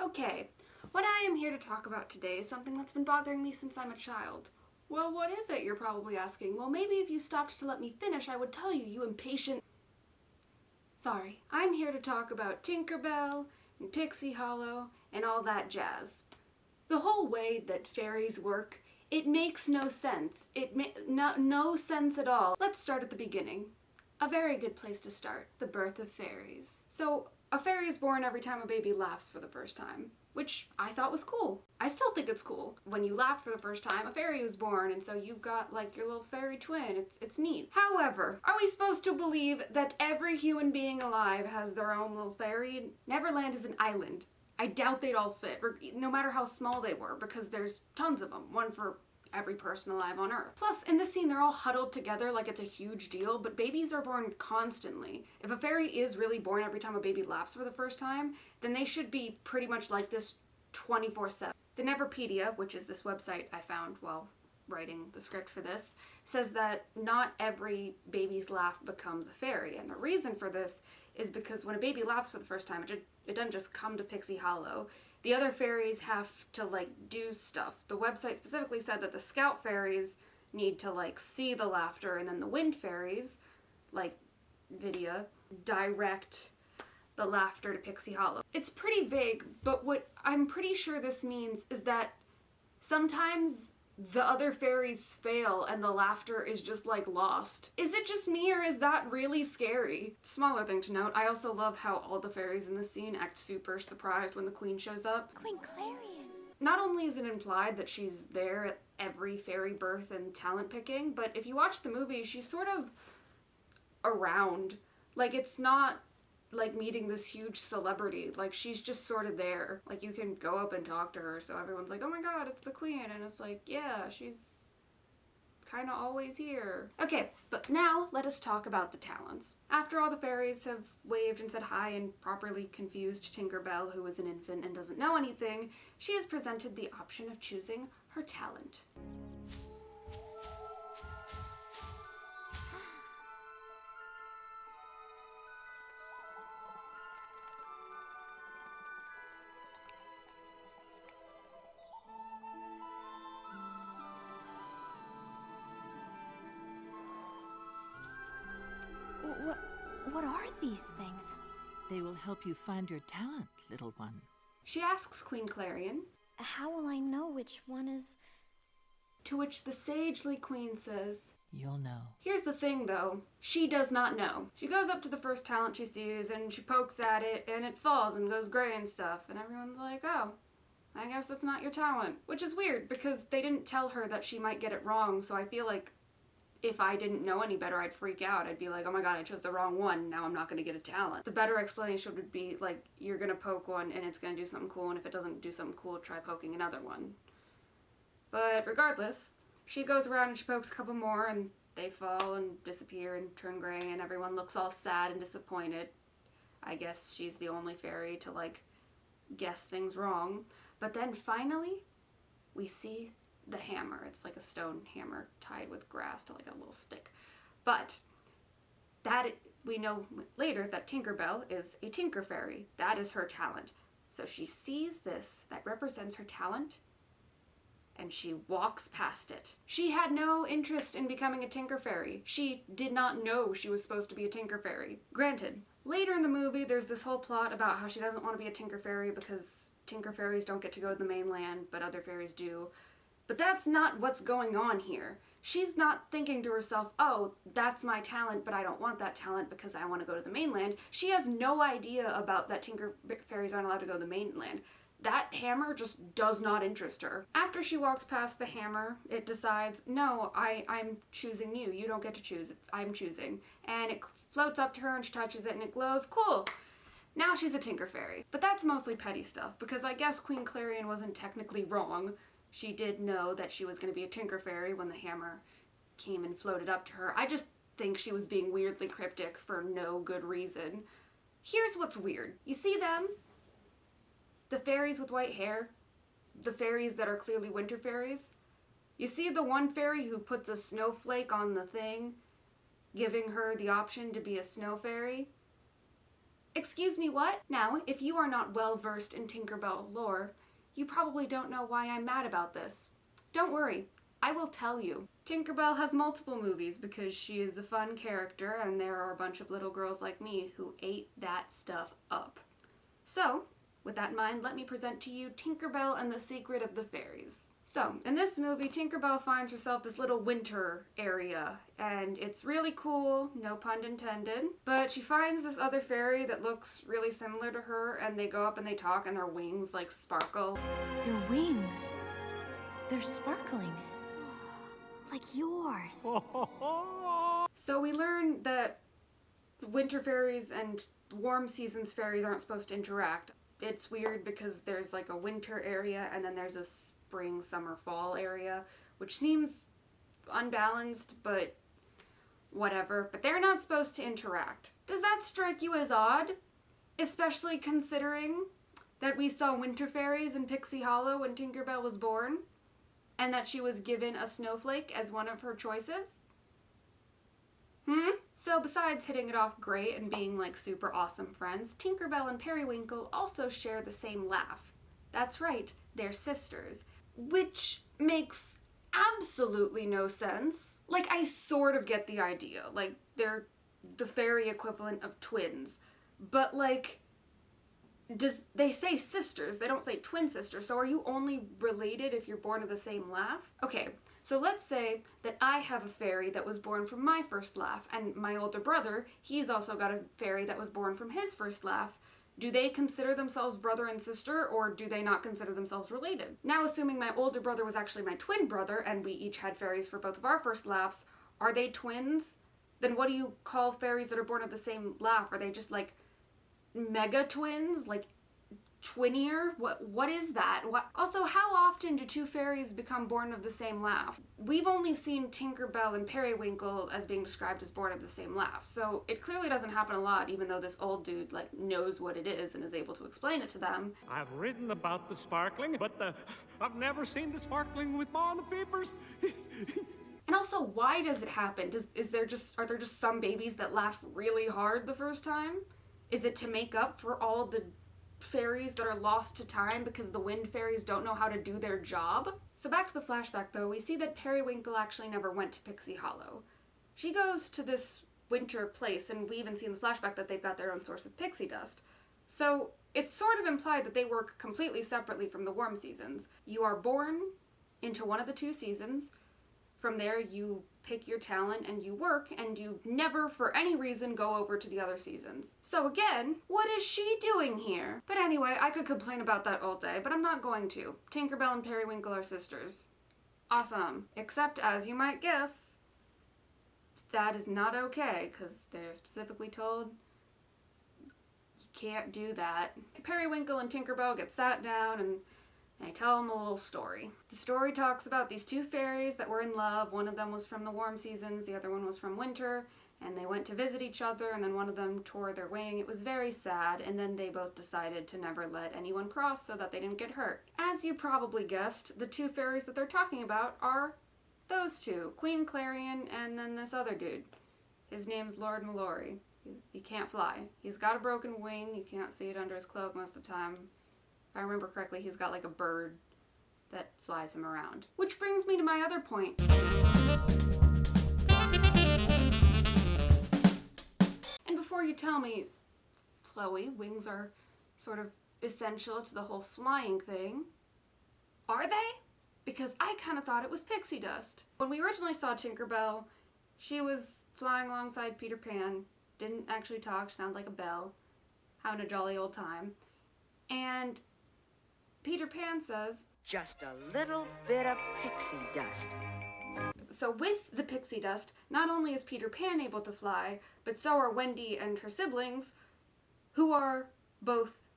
Okay, what I am here to talk about today is something that's been bothering me since I'm a child. Well, what is it, you're probably asking? Well, maybe if you stopped to let me finish, I would tell you, you impatient... Sorry. I'm here to talk about Tinkerbell and Pixie Hollow and all that jazz. The whole way that fairies work, it makes no sense. No sense at all. Let's start at the beginning. A very good place to start, the birth of fairies. So, a fairy is born every time a baby laughs for the first time, which I thought was cool. I still think it's cool. When you laugh for the first time, a fairy was born, and so you've got like your little fairy twin. It's neat. However, are we supposed to believe that every human being alive has their own little fairy? Neverland is an island. I doubt they'd all fit, no matter how small they were, because there's tons of them. One for every person alive on Earth. Plus, in this scene, they're all huddled together like it's a huge deal, but babies are born constantly. If a fairy is really born every time a baby laughs for the first time, then they should be pretty much like this 24/7. The Neverpedia, which is this website I found while writing the script for this, says that not every baby's laugh becomes a fairy, and the reason for this is because when a baby laughs for the first time, it doesn't just come to Pixie Hollow. The other fairies have to, like, do stuff. The website specifically said that the scout fairies need to, like, see the laughter, and then the wind fairies, like Vidya, direct the laughter to Pixie Hollow. It's pretty vague, but what I'm pretty sure this means is that sometimes the other fairies fail and the laughter is just like lost. Is it just me or is that really scary? Smaller thing to note, I also love how all the fairies in the scene act super surprised when the queen shows up. Queen Clarion. Not only is it implied that she's there at every fairy birth and talent picking, but if you watch the movie, she's sort of around. Like, it's not like meeting this huge celebrity. Like, she's just sort of there. Like, you can go up and talk to her, so everyone's like, oh my god, it's the queen, and it's like, yeah, she's kind of always here. Okay, but now let us talk about the talents. After all the fairies have waved and said hi and properly confused Tinkerbell, who is an infant and doesn't know anything, she is presented the option of choosing her talent. What are these things? They will help you find your talent, little one. She asks Queen Clarion. How will I know which one is... To which the sagely queen says, You'll know. Here's the thing, though. She does not know. She goes up to the first talent she sees, and she pokes at it, and it falls and goes gray and stuff, and everyone's like, oh, I guess that's not your talent. Which is weird, because they didn't tell her that she might get it wrong, so I feel like if I didn't know any better, I'd freak out. I'd be like, oh my god, I chose the wrong one, now I'm not gonna get a talent. The better explanation would be, like, you're gonna poke one, and it's gonna do something cool, and if it doesn't do something cool, try poking another one. But regardless, she goes around and she pokes a couple more, and they fall and disappear and turn gray, and everyone looks all sad and disappointed. I guess she's the only fairy to, like, guess things wrong. But then finally, we see the hammer. It's like a stone hammer tied with grass to like a little stick. But we know later that Tinkerbell is a tinker fairy. That is her talent. So she sees this that represents her talent, and she walks past it. She had no interest in becoming a tinker fairy. She did not know she was supposed to be a tinker fairy. Granted, later in the movie there's this whole plot about how she doesn't want to be a tinker fairy because tinker fairies don't get to go to the mainland, but other fairies do. But that's not what's going on here. She's not thinking to herself, oh, that's my talent, but I don't want that talent because I want to go to the mainland. She has no idea about that tinker fairies aren't allowed to go to the mainland. That hammer just does not interest her. After she walks past the hammer, it decides, no, I'm choosing you. You don't get to choose. I'm choosing. And it floats up to her and she touches it and it glows. Cool! Now she's a tinker fairy. But that's mostly petty stuff, because I guess Queen Clarion wasn't technically wrong. She did know that she was going to be a tinker fairy when the hammer came and floated up to her. I just think she was being weirdly cryptic for no good reason. Here's what's weird. You see them? The fairies with white hair? The fairies that are clearly winter fairies? You see the one fairy who puts a snowflake on the thing, giving her the option to be a snow fairy? Excuse me, what? Now, if you are not well versed in Tinkerbell lore, you probably don't know why I'm mad about this. Don't worry, I will tell you. Tinkerbell has multiple movies because she is a fun character and there are a bunch of little girls like me who ate that stuff up. So, with that in mind, let me present to you Tinkerbell and the Secret of the Fairies. So, in this movie, Tinkerbell finds herself this little winter area, and it's really cool, no pun intended, but she finds this other fairy that looks really similar to her, and they go up and they talk, and their wings, like, sparkle. Your wings. They're sparkling. Like yours. So we learn that winter fairies and warm seasons fairies aren't supposed to interact. It's weird because there's like a winter area and then there's a spring, summer, fall area, which seems unbalanced, but whatever. But they're not supposed to interact. Does that strike you as odd? Especially considering that we saw winter fairies in Pixie Hollow when Tinkerbell was born, and that she was given a snowflake as one of her choices? So besides hitting it off great and being like super awesome friends, Tinkerbell and Periwinkle also share the same laugh. That's right, they're sisters. Which makes absolutely no sense. Like, I sort of get the idea. Like, they're the fairy equivalent of twins. But like, they say sisters, they don't say twin sisters, so are you only related if you're born of the same laugh? Okay, so let's say that I have a fairy that was born from my first laugh, and my older brother, he's also got a fairy that was born from his first laugh. Do they consider themselves brother and sister, or do they not consider themselves related? Now, assuming my older brother was actually my twin brother, and we each had fairies for both of our first laughs, are they twins? Then what do you call fairies that are born of the same laugh? Are they just like mega twins? Like twinnier? What is that? Also, how often do two fairies become born of the same laugh? We've only seen Tinkerbell and Periwinkle as being described as born of the same laugh, so it clearly doesn't happen a lot, even though this old dude like knows what it is and is able to explain it to them. I've written about the sparkling, but I've never seen the sparkling with Ma on the papers. And also, why does it happen? Are there just some babies that laugh really hard the first time? Is it to make up for all the fairies that are lost to time because the wind fairies don't know how to do their job? So back to the flashback though, we see that Periwinkle actually never went to Pixie Hollow. She goes to this winter place, and we even see in the flashback that they've got their own source of pixie dust. So it's sort of implied that they work completely separately from the warm seasons. You are born into one of the two seasons. From there, you pick your talent and you work, and you never, for any reason, go over to the other seasons. So again, what is she doing here? But anyway, I could complain about that all day, but I'm not going to. Tinkerbell and Periwinkle are sisters. Awesome. Except, as you might guess, that is not okay, because they're specifically told you can't do that. Periwinkle and Tinkerbell get sat down and I tell them a little story. The story talks about these two fairies that were in love. One of them was from the warm seasons, the other one was from winter, and they went to visit each other, and then one of them tore their wing. It was very sad, and then they both decided to never let anyone cross so that they didn't get hurt. As you probably guessed, the two fairies that they're talking about are those two, Queen Clarion and then this other dude. His name's Lord Mallory. He can't fly. He's got a broken wing. You can't see it under his cloak most of the time. If I remember correctly, he's got like a bird that flies him around. Which brings me to my other point. And before you tell me, Chloe, wings are sort of essential to the whole flying thing, are they? Because I kind of thought it was pixie dust. When we originally saw Tinkerbell, she was flying alongside Peter Pan, didn't actually talk, sounded like a bell, having a jolly old time. And Peter Pan says, "Just a little bit of pixie dust." So with the pixie dust, not only is Peter Pan able to fly, but so are Wendy and her siblings, who are both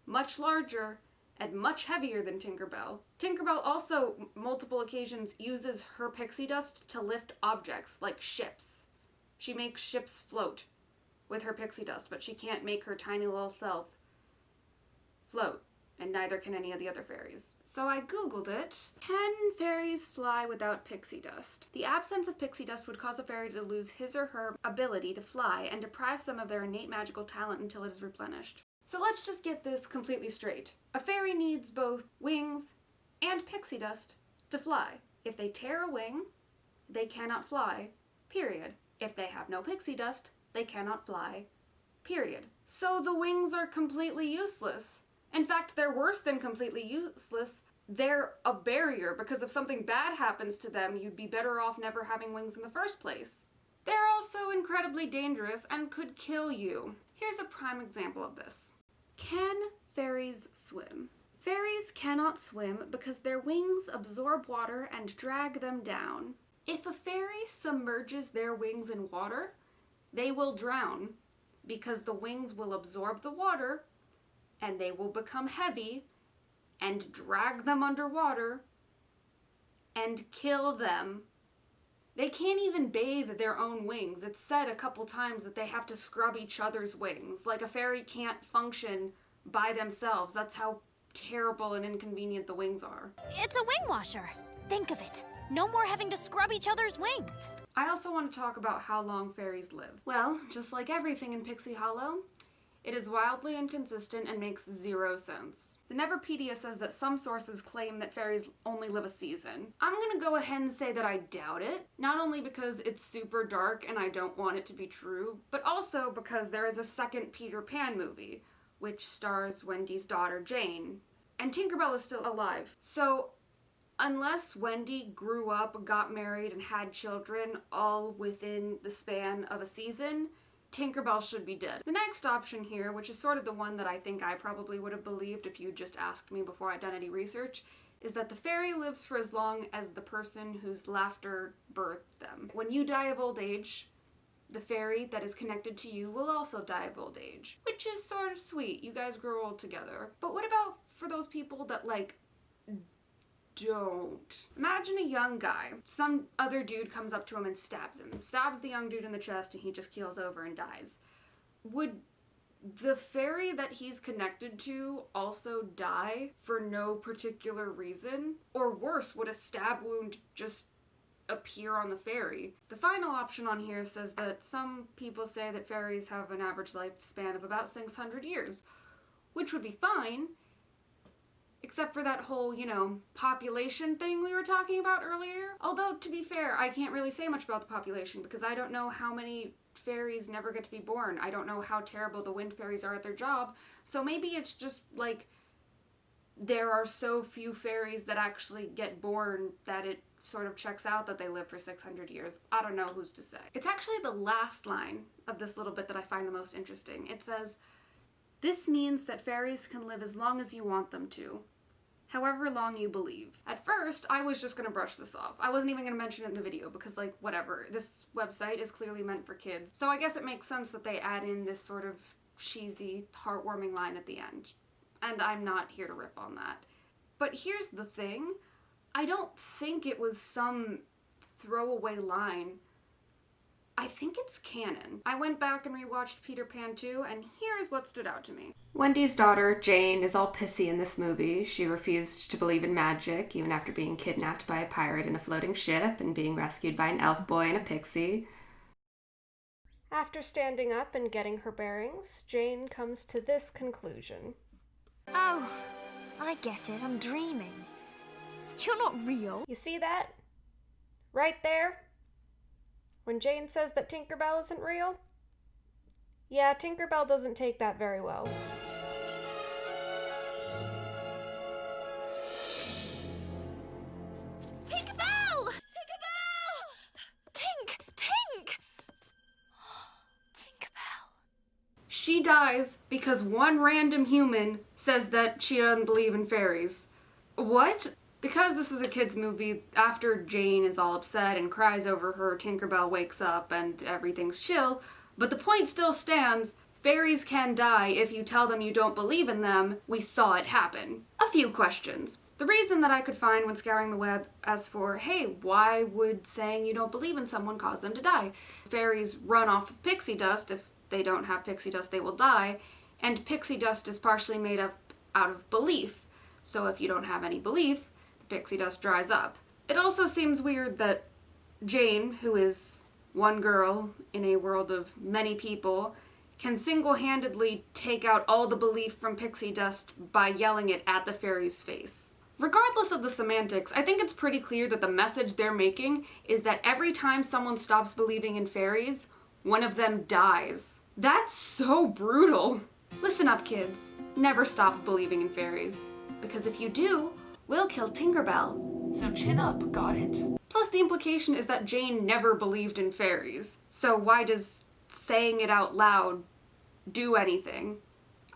much larger and much heavier than Tinkerbell. Tinkerbell also, multiple occasions, uses her pixie dust to lift objects, like ships. She makes ships float with her pixie dust, but she can't make her tiny little self float and neither can any of the other fairies. So I googled it. Can fairies fly without pixie dust? The absence of pixie dust would cause a fairy to lose his or her ability to fly and deprive some of their innate magical talent until it is replenished. So let's just get this completely straight. A fairy needs both wings and pixie dust to fly. If they tear a wing, they cannot fly, period. If they have no pixie dust, they cannot fly, period. So the wings are completely useless. In fact, they're worse than completely useless. They're a barrier, because if something bad happens to them, you'd be better off never having wings in the first place. They're also incredibly dangerous and could kill you. Here's a prime example of this. Can fairies swim? Fairies cannot swim because their wings absorb water and drag them down. If a fairy submerges their wings in water, they will drown because the wings will absorb the water and they will become heavy and drag them underwater and kill them. They can't even bathe their own wings. It's said a couple times that they have to scrub each other's wings. Like, a fairy can't function by themselves. That's how terrible and inconvenient the wings are. It's a wing washer. Think of it. No more having to scrub each other's wings. I also want to talk about how long fairies live. Well, just like everything in Pixie Hollow, it is wildly inconsistent and makes zero sense. The Neverpedia says that some sources claim that fairies only live a season. I'm gonna go ahead and say that I doubt it, not only because it's super dark and I don't want it to be true, but also because there is a second Peter Pan movie, which stars Wendy's daughter Jane, and Tinkerbell is still alive. So unless Wendy grew up, got married, and had children all within the span of a season, Tinkerbell should be dead. The next option here, which is sort of the one that I think I probably would have believed if you just asked me before I'd done any research, is that the fairy lives for as long as the person whose laughter birthed them. When you die of old age, the fairy that is connected to you will also die of old age, which is sort of sweet. You guys grow old together. But what about for those people that, like, don't? Imagine a young guy. Some other dude comes up to him and stabs him. Stabs the young dude in the chest and he just keels over and dies. Would the fairy that he's connected to also die for no particular reason? Or worse, would a stab wound just appear on the fairy? The final option on here says that some people say that fairies have an average lifespan of about 600 years, which would be fine, except for that whole, population thing we were talking about earlier. Although, to be fair, I can't really say much about the population because I don't know how many fairies never get to be born. I don't know how terrible the wind fairies are at their job. So maybe it's just like there are so few fairies that actually get born that it sort of checks out that they live for 600 years. I don't know who's to say. It's actually the last line of this little bit that I find the most interesting. It says, "This means that fairies can live as long as you want them to, however long you believe." At first, I was just gonna brush this off. I wasn't even gonna mention it in the video because, like, whatever. This website is clearly meant for kids. So I guess it makes sense that they add in this sort of cheesy, heartwarming line at the end. And I'm not here to rip on that. But here's the thing. I don't think it was some throwaway line. I think it's canon. I went back and rewatched Peter Pan 2, and here's what stood out to me. Wendy's daughter, Jane, is all pissy in this movie. She refused to believe in magic, even after being kidnapped by a pirate in a floating ship and being rescued by an elf boy and a pixie. After standing up and getting her bearings, Jane comes to this conclusion. Oh, I get it. I'm dreaming. You're not real. You see that? Right there? When Jane says that Tinkerbell isn't real? Yeah, Tinkerbell doesn't take that very well. Tinkerbell! Tinkerbell! Tink! Tinkerbell. She dies because one random human says that she doesn't believe in fairies. What? Because this is a kid's movie, after Jane is all upset and cries over her, Tinkerbell wakes up and everything's chill, but the point still stands, fairies can die if you tell them you don't believe in them. We saw it happen. A few questions. The reason that I could find when scouring the web as for, hey, why would saying you don't believe in someone cause them to die? Fairies run off of pixie dust. If they don't have pixie dust, they will die. And pixie dust is partially made of out of belief. So if you don't have any belief, the pixie dust dries up. It also seems weird that Jane, who is one girl in a world of many people, can single-handedly take out all the belief from pixie dust by yelling it at the fairy's face. Regardless of the semantics, I think it's pretty clear that the message they're making is that every time someone stops believing in fairies, one of them dies. That's so brutal. Listen up, kids. Never stop believing in fairies. Because if you do, we'll kill Tinkerbell. So chin up, got it? Plus, the implication is that Jane never believed in fairies. So why does saying it out loud do anything?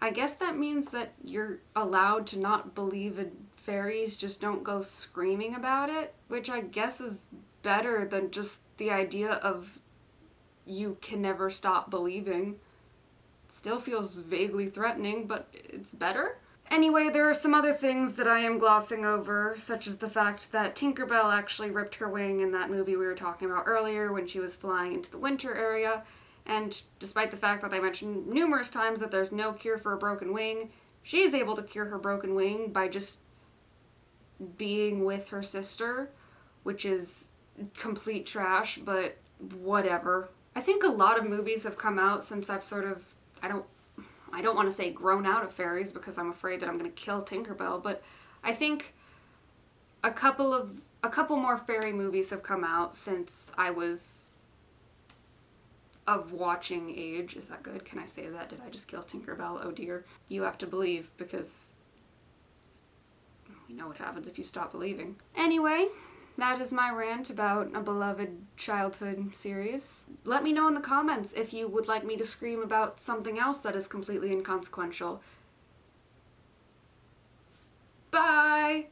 I guess that means that you're allowed to not believe in fairies, just don't go screaming about it, which I guess is better than just the idea of you can never stop believing. It still feels vaguely threatening, but it's better. Anyway, there are some other things that I am glossing over, such as the fact that Tinkerbell actually ripped her wing in that movie we were talking about earlier when she was flying into the winter area, and despite the fact that they mentioned numerous times that there's no cure for a broken wing, she is able to cure her broken wing by just being with her sister, which is complete trash, but whatever. I think a lot of movies have come out since I've sort of, I don't want to say grown out of fairies because I'm afraid that I'm going to kill Tinkerbell, but I think a couple more fairy movies have come out since I was of watching age. Is that good? Can I say that? Did I just kill Tinkerbell? Oh dear. You have to believe because you know what happens if you stop believing. Anyway, that is my rant about a beloved childhood series. Let me know in the comments if you would like me to scream about something else that is completely inconsequential. Bye!